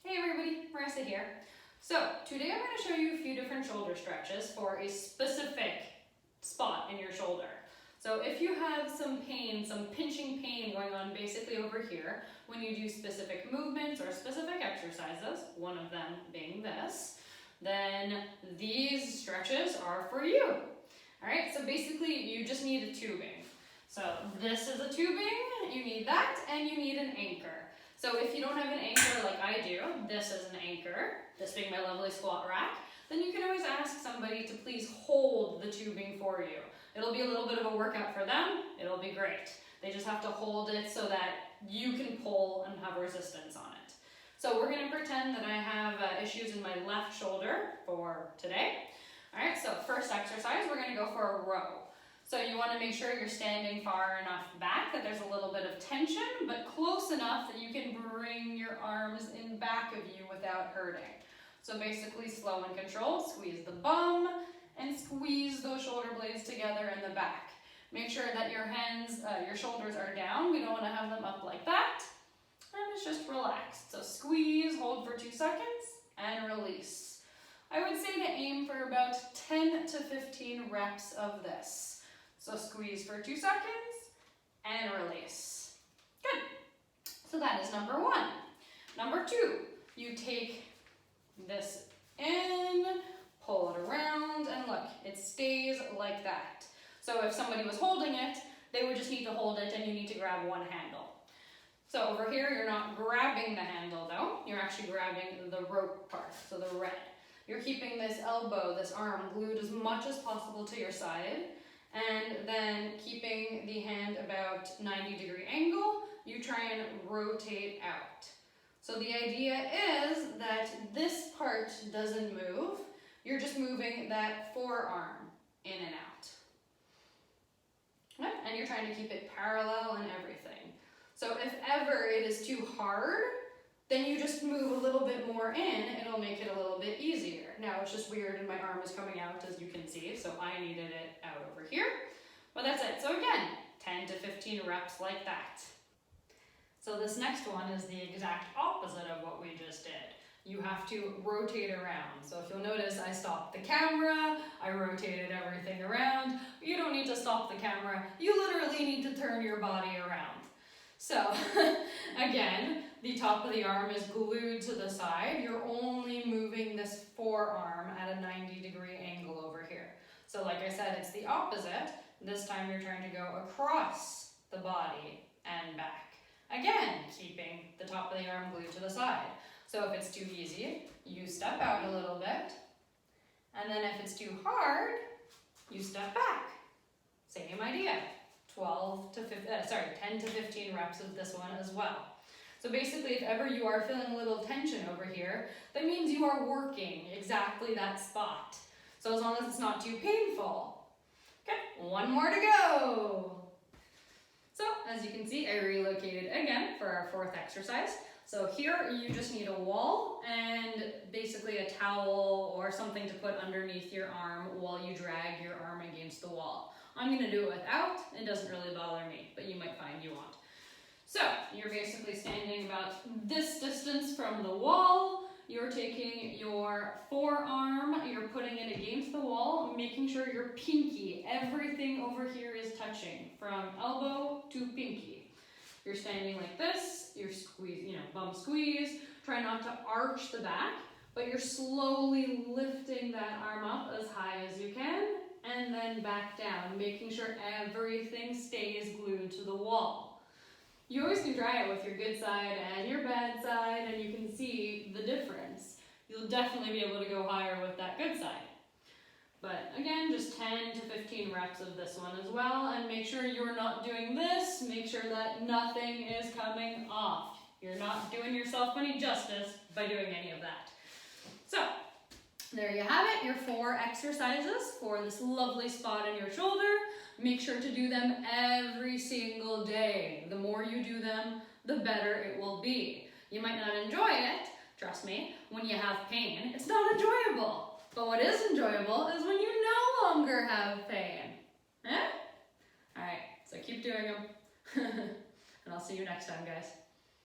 Hey everybody, Marissa here. So today I'm going to show you a few different shoulder stretches for a specific spot in your shoulder. So if you have some pain, some pinching pain going on basically over here when you do specific movements or specific exercises, one of them being this, then these stretches are for you. Alright, so basically you just need a tubing. So this is a tubing, you need that, and you need an anchor. So if you don't have an anchor like I do, this is an anchor, this being my lovely squat rack, then you can always ask somebody to please hold the tubing for you. It'll be a little bit of a workout for them, it'll be great. They just have to hold it so that you can pull and have resistance on it. So we're going to pretend that I have issues in my left shoulder for today. Alright, so first exercise, we're going to go for a row. So you want to make sure you're standing far enough back that there's a little bit of tension, but close enough that you can bring your arms in back of you without hurting. So basically slow and controlled, squeeze the bum and squeeze those shoulder blades together in the back. Make sure that your hands, your shoulders are down. We don't want to have them up like that. And it's just relaxed. So squeeze, hold for 2 seconds, and release. I would say to aim for about 10 to 15 reps of this. So squeeze for 2 seconds and release. Good. So that is number 1. Number 2, you take this in, pull it around, and look, it stays like that. So if somebody was holding it, they would just need to hold it and you need to grab one handle. So over here, you're not grabbing the handle though, you're actually grabbing the rope part, so the red. You're keeping this elbow, this arm glued as much as possible to your side. And then keeping the hand about 90-degree angle, you try and rotate out. So the idea is that this part doesn't move, you're just moving that forearm in and out. And you're trying to keep it parallel and everything. So if ever it is too hard, then you just move a little bit more in, it'll make it a little bit easier. Now it's just weird and my arm is coming out as you can see, so I needed it out over here. But that's it. So again, 10 to 15 reps like that. So this next one is the exact opposite of what we just did. You have to rotate around. So if you'll notice, I stopped the camera, I rotated everything around. You don't need to stop the camera, you literally need to turn your body around. So again, the top of the arm is glued to the side. You're only moving this forearm at a 90-degree angle over here. So like I said, it's the opposite. This time you're trying to go across the body and back. Again, keeping the top of the arm glued to the side. So if it's too easy, you step out a little bit. And then if it's too hard, you step back. Same idea. 10 to 15 reps of this one as well. So basically, if ever you are feeling a little tension over here, that means you are working exactly that spot. So as long as it's not too painful. Okay, one more to go. So as you can see, I relocated again for our 4th exercise. So here you just need a wall and basically a towel or something to put underneath your arm while you drag your arm against the wall. I'm going to do it without, it doesn't really bother me, but you might find you want. So you're basically standing about this distance from the wall, you're taking your forearm, you're putting it against the wall, making sure your pinky, everything over here is touching from elbow to pinky. You're standing like this, you're bum squeeze, try not to arch the back, but you're slowly lifting that arm up as high as you can, and then back down, making sure everything stays glued to the wall. You always can try it with your good side and your bad side, and you can see the difference. You'll definitely be able to go higher with that good side. But again, just 10 to 15 reps of this one as well, and make sure you're not doing this. Make sure that nothing is coming off. You're not doing yourself any justice by doing any of that. So, there you have it, your 4 exercises for this lovely spot in your shoulder. Make sure to do them every single day. The more you do them, the better it will be. You might not enjoy it, trust me, when you have pain, it's not enjoyable. But what is enjoyable is when you no longer have pain. Eh? Alright, so keep doing them. And I'll see you next time, guys.